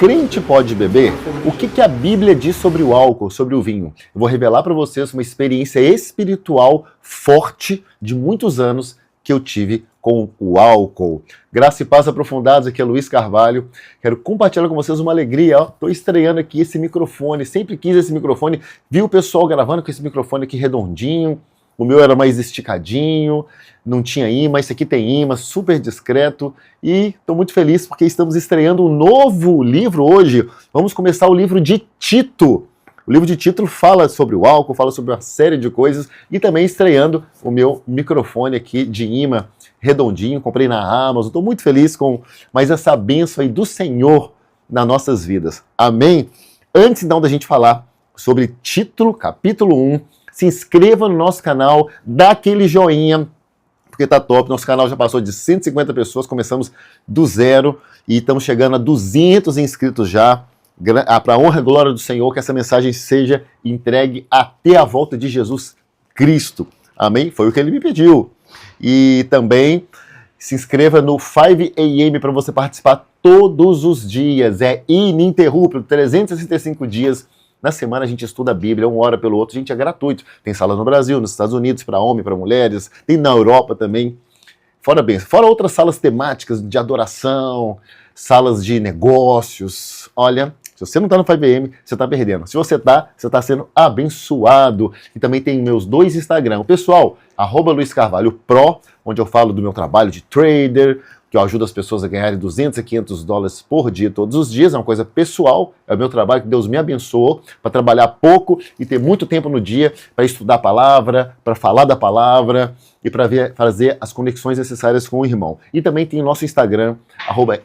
crente pode beber? O que a Bíblia diz sobre o álcool, sobre o vinho? Eu vou revelar para vocês uma experiência espiritual forte de muitos anos que eu tive com o álcool. Graça e paz aprofundados, aqui é Luiz Carvalho. Quero compartilhar com vocês uma alegria. Estou estreando aqui esse microfone, sempre quis esse microfone. Vi o pessoal gravando com esse microfone aqui redondinho. O meu era mais esticadinho, não tinha imã, esse aqui tem imã, super discreto. E estou muito feliz porque estamos estreando um novo livro hoje. Vamos começar o livro de Tito. O livro de Tito fala sobre o álcool, fala sobre uma série de coisas. E também estreando o meu microfone aqui de imã redondinho. Comprei na Amazon, estou muito feliz com mais essa bênção aí do Senhor nas nossas vidas. Amém? Antes então da gente falar sobre Tito, capítulo 1, se inscreva no nosso canal, dá aquele joinha, porque tá top. Nosso canal já passou de 150 pessoas, começamos do zero e estamos chegando a 200 inscritos já. Para a honra e glória do Senhor, que essa mensagem seja entregue até a volta de Jesus Cristo. Amém? Foi o que ele me pediu. E também se inscreva no 5 AM para você participar todos os dias. É ininterrupto, 365 dias. Na semana a gente estuda a Bíblia, uma hora pelo outro, gente, é gratuito. Tem sala no Brasil, nos Estados Unidos, para homem, para mulheres, tem na Europa também. Fora outras salas temáticas de adoração, salas de negócios. Olha, se você não está no 5am, você está perdendo. Se você está sendo abençoado. E também tem meus 2 Instagram. O pessoal, @LuizCarvalhoPro, onde eu falo do meu trabalho de trader, que eu ajudo as pessoas a ganharem $200 a $500 por dia, todos os dias. É uma coisa pessoal, é o meu trabalho que Deus me abençoou para trabalhar pouco e ter muito tempo no dia para estudar a palavra, para falar da palavra e para fazer as conexões necessárias com o irmão. E também tem o nosso Instagram,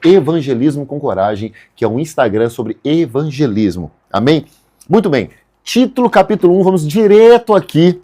@Evangelismo com Coragem, que é um Instagram sobre evangelismo. Amém? Muito bem. Título, capítulo 1, vamos direto aqui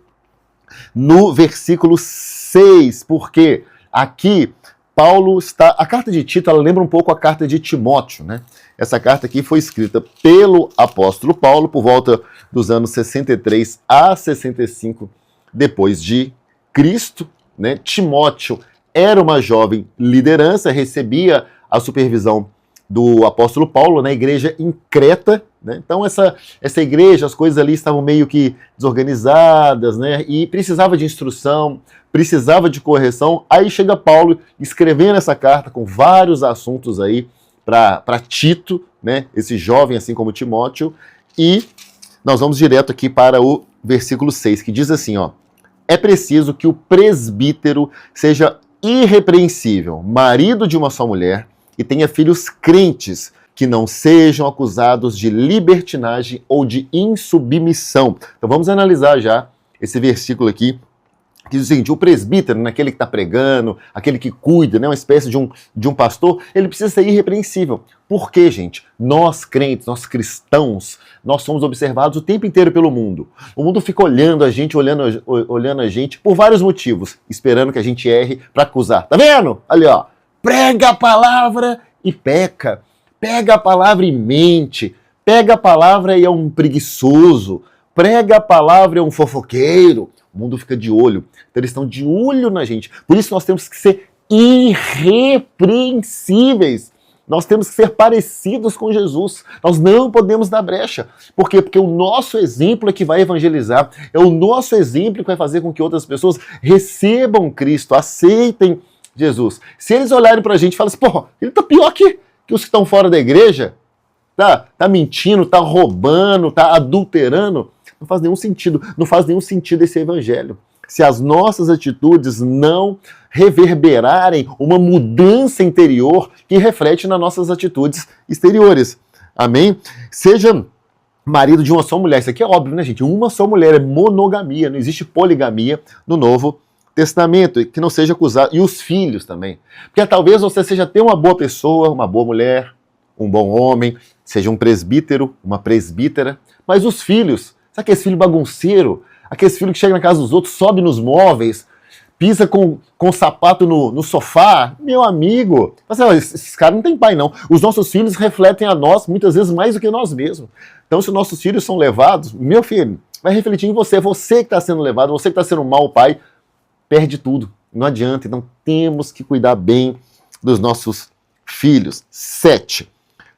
no versículo 6, porque aqui Paulo está... A carta de Tito, ela lembra um pouco a carta de Timóteo, né? Essa carta aqui foi escrita pelo apóstolo Paulo por volta dos anos 63 a 65 depois de Cristo, né? Timóteo era uma jovem liderança, recebia a supervisão do apóstolo Paulo na igreja em Creta, né? Então essa igreja, as coisas ali estavam meio que desorganizadas, né? E precisava de instrução, precisava de correção. Aí chega Paulo escrevendo essa carta com vários assuntos aí para Tito, né? Esse jovem, assim como Timóteo. E nós vamos direto aqui para o versículo 6, que diz assim, ó: é preciso que o presbítero seja irrepreensível, marido de uma só mulher, e tenha filhos crentes, que não sejam acusados de libertinagem ou de insubmissão. Então vamos analisar já esse versículo aqui, que diz o seguinte: o presbítero, né, aquele que está pregando, aquele que cuida, né, uma espécie de um pastor, ele precisa ser irrepreensível. Por quê, gente? Nós crentes, nós cristãos, nós somos observados o tempo inteiro pelo mundo. O mundo fica olhando a gente por vários motivos, esperando que a gente erre para acusar. Tá vendo? Ali, ó. Prega a palavra e peca. Pega a palavra e mente. Pega a palavra e é um preguiçoso. Prega a palavra e é um fofoqueiro. O mundo fica de olho. Então eles estão de olho na gente. Por isso nós temos que ser irrepreensíveis. Nós temos que ser parecidos com Jesus. Nós não podemos dar brecha. Por quê? Porque o nosso exemplo é que vai evangelizar. É o nosso exemplo que vai fazer com que outras pessoas recebam Cristo, aceitem Jesus. Se eles olharem pra gente e falarem assim, pô, ele tá pior que os que estão fora da igreja, tá mentindo, tá roubando, tá adulterando, não faz nenhum sentido. Não faz nenhum sentido esse evangelho. Se as nossas atitudes não reverberarem uma mudança interior que reflete nas nossas atitudes exteriores. Amém? Seja marido de uma só mulher. Isso aqui é óbvio, né, gente? Uma só mulher, é monogamia, não existe poligamia no Novo Testamento, que não seja acusado. E os filhos também. Porque talvez você seja até uma boa pessoa, uma boa mulher, um bom homem, seja um presbítero, uma presbítera, mas os filhos, sabe aquele filho bagunceiro? Aquele filho que chega na casa dos outros, sobe nos móveis, pisa com sapato no sofá? Meu amigo, esses caras não têm pai, não. Os nossos filhos refletem a nós, muitas vezes, mais do que nós mesmos. Então, se nossos filhos são levados, meu filho, vai refletir em você. Você que está sendo levado, você que está sendo um mau pai, perde tudo. Não adianta. Então, temos que cuidar bem dos nossos filhos. 7.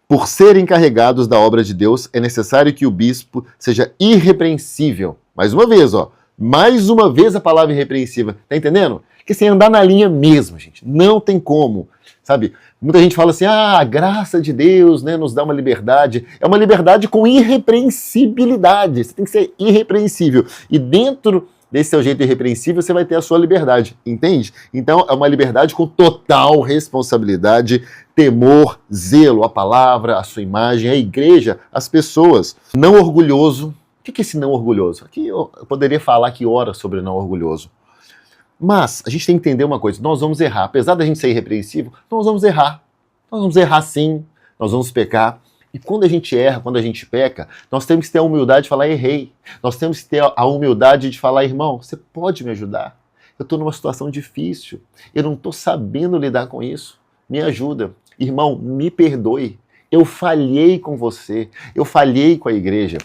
Por serem encarregados da obra de Deus, é necessário que o bispo seja irrepreensível. Mais uma vez, ó. Mais uma vez a palavra irrepreensível. Tá entendendo? Que sem andar na linha mesmo, gente. Não tem como. Sabe? Muita gente fala assim, a graça de Deus, né, nos dá uma liberdade. É uma liberdade com irrepreensibilidade. Você tem que ser irrepreensível. E dentro desse seu jeito irrepreensível, você vai ter a sua liberdade. Entende? Então, é uma liberdade com total responsabilidade, temor, zelo, a palavra, a sua imagem, a igreja, as pessoas. Não orgulhoso. O que é esse não orgulhoso? Aqui eu poderia falar aqui horas sobre não orgulhoso. Mas a gente tem que entender uma coisa, nós vamos errar. Apesar da gente ser irrepreensível, nós vamos errar. Nós vamos errar sim, nós vamos pecar. E quando a gente erra, quando a gente peca, nós temos que ter a humildade de falar, errei. Nós temos que ter a humildade de falar, irmão, você pode me ajudar? Eu estou numa situação difícil, eu não estou sabendo lidar com isso. Me ajuda. Irmão, me perdoe. Eu falhei com você, eu falhei com a igreja.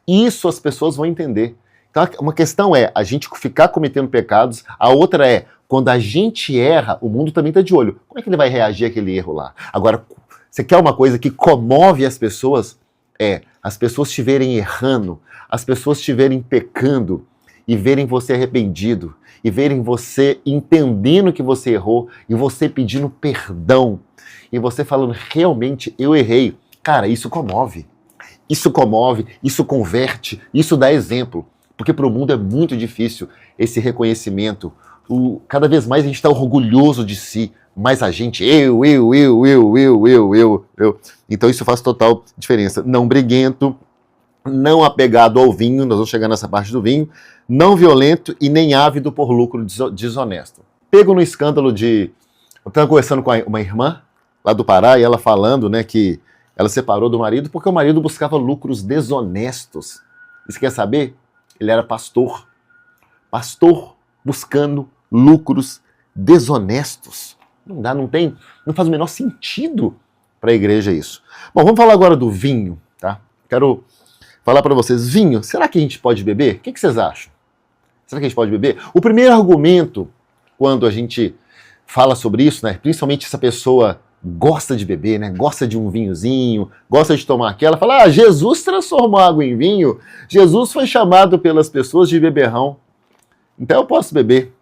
Isso as pessoas vão entender. Então, uma questão é a gente ficar cometendo pecados, a outra é, quando a gente erra, o mundo também está de olho. Como é que ele vai reagir àquele erro lá? Agora, você quer uma coisa que comove as pessoas? É, as pessoas te verem errando, as pessoas te verem pecando e verem você arrependido, e verem você entendendo que você errou, e você pedindo perdão, e você falando, realmente, eu errei. Cara, isso comove. Isso comove, isso converte, isso dá exemplo. Porque para o mundo é muito difícil esse reconhecimento. Cada vez mais a gente está orgulhoso de si, mais a gente, eu. Então isso faz total diferença. Não briguento, não apegado ao vinho, nós vamos chegar nessa parte do vinho, não violento e nem ávido por lucro desonesto. Pego no escândalo de... Eu estava conversando com uma irmã lá do Pará e ela falando, né, que ela separou do marido porque o marido buscava lucros desonestos. E você quer saber? Ele era pastor. Pastor buscando lucros desonestos. Não dá, não faz o menor sentido para a igreja isso. Bom, vamos falar agora do vinho, tá? Quero falar para vocês, vinho, será que a gente pode beber? O que vocês acham? Será que a gente pode beber? O primeiro argumento, quando a gente fala sobre isso, né, principalmente essa pessoa gosta de beber, né? Gosta de um vinhozinho, gosta de tomar aquela, fala, Jesus transformou água em vinho, Jesus foi chamado pelas pessoas de beberrão, então eu posso beber.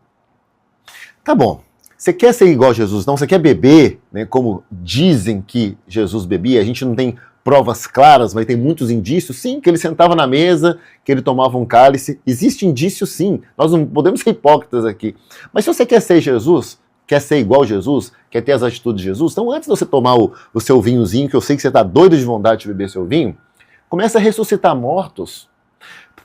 Tá bom, você quer ser igual a Jesus, não? Você quer beber, né, como dizem que Jesus bebia? A gente não tem provas claras, mas tem muitos indícios, sim, que ele sentava na mesa, que ele tomava um cálice, existe indício sim, nós não podemos ser hipócritas aqui, mas se você quer ser Jesus, quer ser igual a Jesus, quer ter as atitudes de Jesus, então antes de você tomar o seu vinhozinho, que eu sei que você está doido de vontade de beber seu vinho, começa a ressuscitar mortos.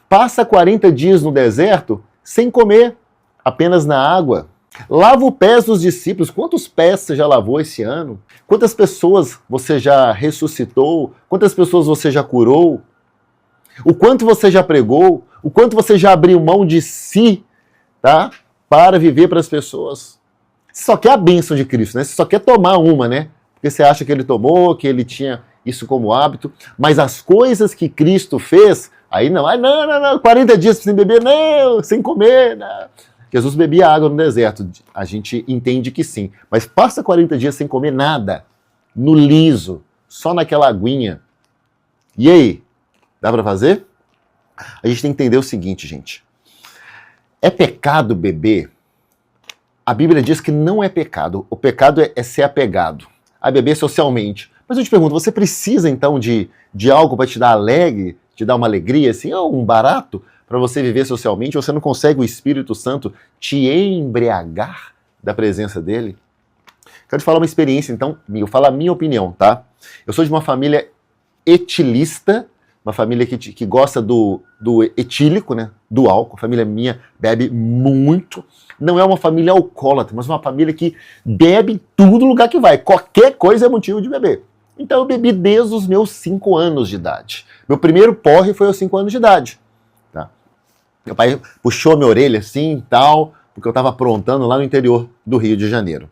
Passa 40 dias no deserto sem comer, apenas na água. Lava os pés dos discípulos. Quantos pés você já lavou esse ano? Quantas pessoas você já ressuscitou? Quantas pessoas você já curou? O quanto você já pregou? O quanto você já abriu mão de si, tá? Para viver para as pessoas? Você só quer a bênção de Cristo, né? Você só quer tomar uma, né? Porque você acha que ele tomou, que ele tinha isso como hábito. Mas as coisas que Cristo fez, aí não. Ai, não, 40 dias sem beber, não, sem comer, não. Jesus bebia água no deserto. A gente entende que sim. Mas passa 40 dias sem comer nada. No liso. Só naquela aguinha. E aí? Dá para fazer? A gente tem que entender o seguinte, gente. É pecado beber? A Bíblia diz que não é pecado. O pecado é ser apegado a beber socialmente. Mas eu te pergunto, você precisa então de algo para te dar alegre, te dar uma alegria, assim, um barato, para você viver socialmente? Você não consegue o Espírito Santo te embriagar da presença dele? Quero te falar uma experiência, então, eu falo a minha opinião, tá? Eu sou de uma família etilista, uma família que gosta do etílico, né? Do álcool. A família minha bebe muito. Não é uma família alcoólatra, mas uma família que bebe em todo lugar que vai. Qualquer coisa é motivo de beber. Então eu bebi desde os meus 5 anos de idade. Meu primeiro porre foi aos 5 anos de idade. Tá? Meu pai puxou minha orelha assim e tal, porque eu estava aprontando lá no interior do Rio de Janeiro.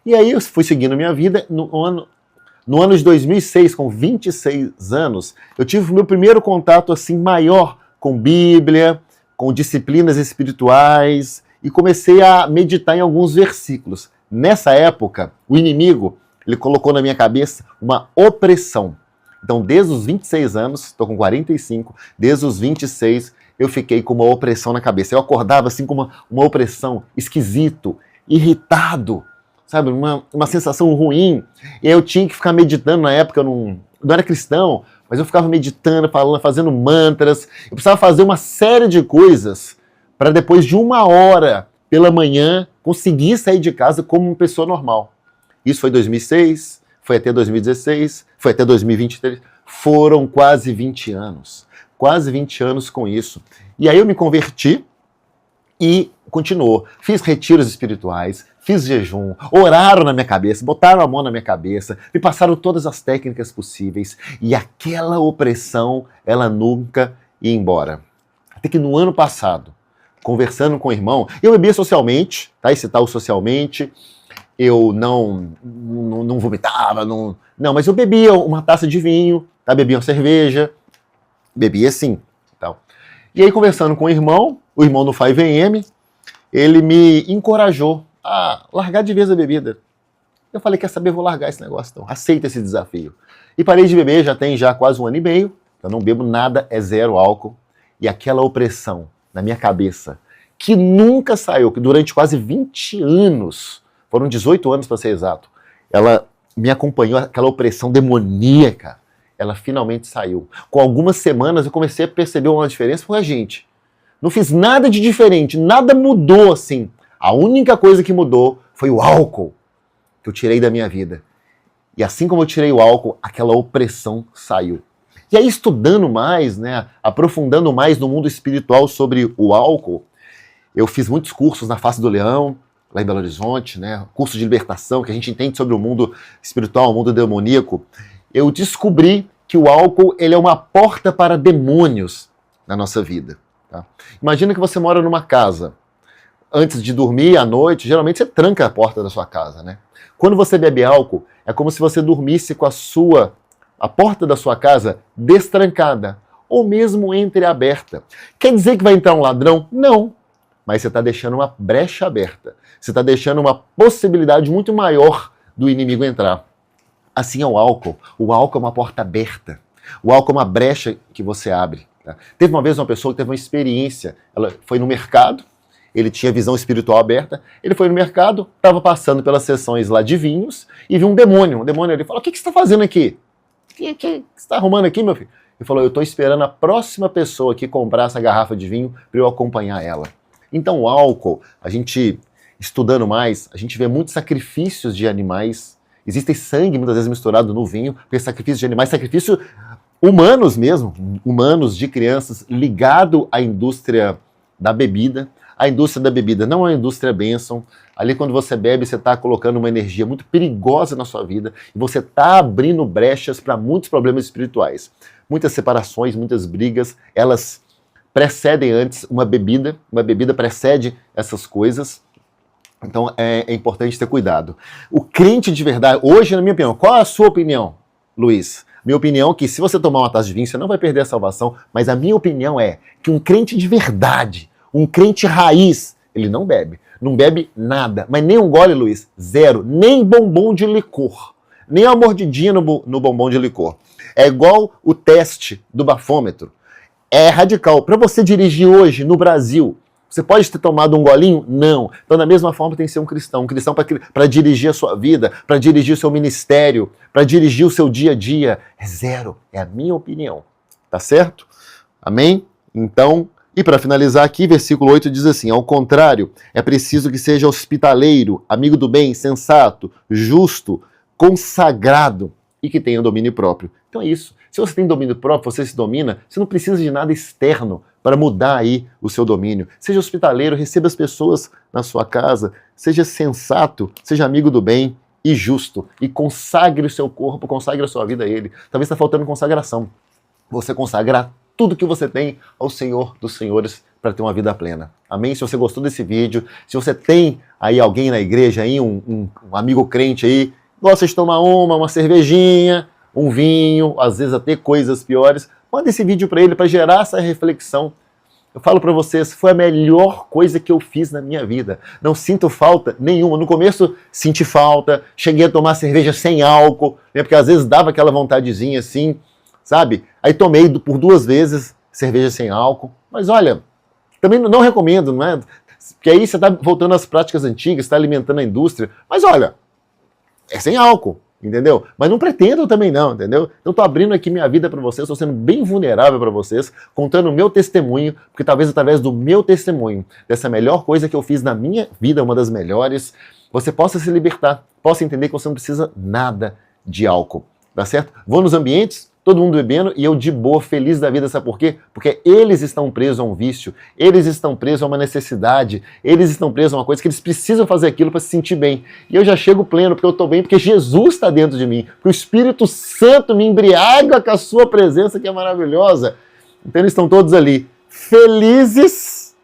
E aí eu fui seguindo minha vida. No ano de 2006, com 26 anos, eu tive o meu primeiro contato assim maior com Bíblia, com disciplinas espirituais, e comecei a meditar em alguns versículos. Nessa época, o inimigo, ele colocou na minha cabeça uma opressão. Então, desde os 26 anos, estou com 45, desde os 26, eu fiquei com uma opressão na cabeça. Eu acordava assim com uma opressão, esquisito, irritado, sabe? Uma sensação ruim. E aí eu tinha que ficar meditando, na época eu não era cristão, mas eu ficava meditando, falando, fazendo mantras. Eu precisava fazer uma série de coisas para depois de 1 hora pela manhã conseguir sair de casa como uma pessoa normal. Isso foi 2006, foi até 2016, foi até 2023. Foram quase 20 anos. Quase 20 anos com isso. E aí eu me converti e continuou. Fiz retiros espirituais, fiz jejum, oraram na minha cabeça, botaram a mão na minha cabeça, me passaram todas as técnicas possíveis e aquela opressão, ela nunca ia embora. Até que no ano passado, conversando com o irmão, eu bebia socialmente, tá? Esse tal socialmente, eu não vomitava, não, mas eu bebia uma taça de vinho, tá? Bebia uma cerveja, bebia sim. Tal. E aí, conversando com o irmão do 5am, ele me encorajou a largar de vez a bebida. Eu falei, quer saber, vou largar esse negócio, então. Aceita esse desafio. E parei de beber, já tem quase 1 ano e meio, eu não bebo nada, é zero álcool. E aquela opressão na minha cabeça, que nunca saiu, que durante quase 20 anos, foram 18 anos para ser exato, ela me acompanhou, aquela opressão demoníaca, ela finalmente saiu. Com algumas semanas eu comecei a perceber uma diferença, porque, gente, não fiz nada de diferente, nada mudou assim. A única coisa que mudou foi o álcool que eu tirei da minha vida. E assim como eu tirei o álcool, aquela opressão saiu. E aí, estudando mais, né, aprofundando mais no mundo espiritual sobre o álcool, eu fiz muitos cursos na Face do Leão, lá em Belo Horizonte, né, curso de libertação, que a gente entende sobre o mundo espiritual, o mundo demoníaco. Eu descobri que o álcool, ele é uma porta para demônios na nossa vida. Tá? Imagina que você mora numa casa. Antes de dormir à noite, geralmente você tranca a porta da sua casa, né? Quando você bebe álcool, é como se você dormisse com a porta da sua casa destrancada, ou mesmo entreaberta. Quer dizer que vai entrar um ladrão? Não. Mas você está deixando uma brecha aberta. Você está deixando uma possibilidade muito maior do inimigo entrar. Assim é o álcool. O álcool é uma porta aberta. O álcool é uma brecha que você abre. Tá? Teve uma vez uma pessoa que teve uma experiência. Ela foi no mercado, ele tinha visão espiritual aberta, ele foi no mercado, estava passando pelas sessões lá de vinhos e viu um demônio. Um demônio ali falou, o que você está fazendo aqui? O que você está arrumando aqui, meu filho? Ele falou, eu estou esperando a próxima pessoa que comprar essa garrafa de vinho para eu acompanhar ela. Então o álcool, a gente estudando mais, a gente vê muitos sacrifícios de animais. Existem sangue muitas vezes misturado no vinho, porque sacrifício de animais, sacrifício humanos mesmo, humanos de crianças, ligado à indústria da bebida. A indústria da bebida não é uma indústria bênção. Ali quando você bebe, você está colocando uma energia muito perigosa na sua vida e você está abrindo brechas para muitos problemas espirituais. Muitas separações, muitas brigas, elas precedem antes uma bebida precede essas coisas. Então é importante ter cuidado. O crente de verdade, hoje, na minha opinião, qual é a sua opinião, Luiz? Minha opinião é que se você tomar uma taça de vinho, você não vai perder a salvação, mas a minha opinião é que um crente de verdade, um crente raiz, ele não bebe nada, mas nem um gole, Luiz, zero, nem bombom de licor, nem uma mordidinha no bombom de licor. É igual o teste do bafômetro, é radical. Para você dirigir hoje no Brasil, você pode ter tomado um golinho? Não. Então, da mesma forma, tem que ser um cristão para dirigir a sua vida, para dirigir o seu ministério, para dirigir o seu dia a dia. É zero, é a minha opinião. Tá certo? Amém? Então, e para finalizar aqui, versículo 8 diz assim, ao contrário, é preciso que seja hospitaleiro, amigo do bem, sensato, justo, consagrado e que tenha domínio próprio. Então é isso. Se você tem domínio próprio, você se domina, você não precisa de nada externo para mudar aí o seu domínio. Seja hospitaleiro, receba as pessoas na sua casa, seja sensato, seja amigo do bem e justo. E consagre o seu corpo, consagre a sua vida a Ele. Talvez está faltando consagração. Você consagrar tudo que você tem ao Senhor dos Senhores para ter uma vida plena. Amém? Se você gostou desse vídeo, se você tem aí alguém na igreja, aí, um amigo crente aí, gosta de tomar uma cervejinha, um vinho, às vezes até coisas piores, manda esse vídeo para ele para gerar essa reflexão. Eu falo para vocês, foi a melhor coisa que eu fiz na minha vida. Não sinto falta nenhuma. No começo senti falta, cheguei a tomar cerveja sem álcool, né, porque às vezes dava aquela vontadezinha assim, sabe? Aí tomei por 2 vezes cerveja sem álcool, mas olha, também não recomendo, não é? Porque aí você está voltando às práticas antigas, está alimentando a indústria, mas olha, é sem álcool, entendeu? Mas não pretendo também não, entendeu? Então estou abrindo aqui minha vida para vocês, estou sendo bem vulnerável para vocês, contando o meu testemunho, porque talvez através do meu testemunho, dessa melhor coisa que eu fiz na minha vida, uma das melhores, você possa se libertar, possa entender que você não precisa nada de álcool, tá certo? Vou nos ambientes, todo mundo bebendo e eu de boa, feliz da vida, sabe por quê? Porque eles estão presos a um vício, eles estão presos a uma necessidade, eles estão presos a uma coisa que eles precisam fazer aquilo para se sentir bem. E eu já chego pleno, porque eu estou bem, porque Jesus está dentro de mim, porque o Espírito Santo me embriaga com a sua presença, que é maravilhosa. Então eles estão todos ali, felizes,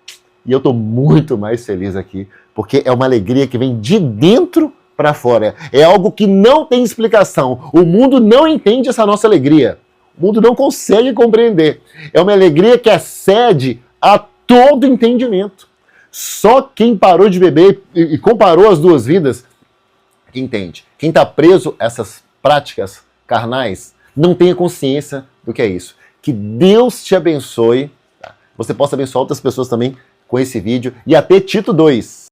e eu estou muito mais feliz aqui, porque é uma alegria que vem de dentro para fora. É algo que não tem explicação. O mundo não entende essa nossa alegria. O mundo não consegue compreender. É uma alegria que excede a todo entendimento. Só quem parou de beber e comparou as duas vidas que entende. Quem está preso a essas práticas carnais não tem a consciência do que é isso. Que Deus te abençoe. Você possa abençoar outras pessoas também com esse vídeo. E até Tito 2.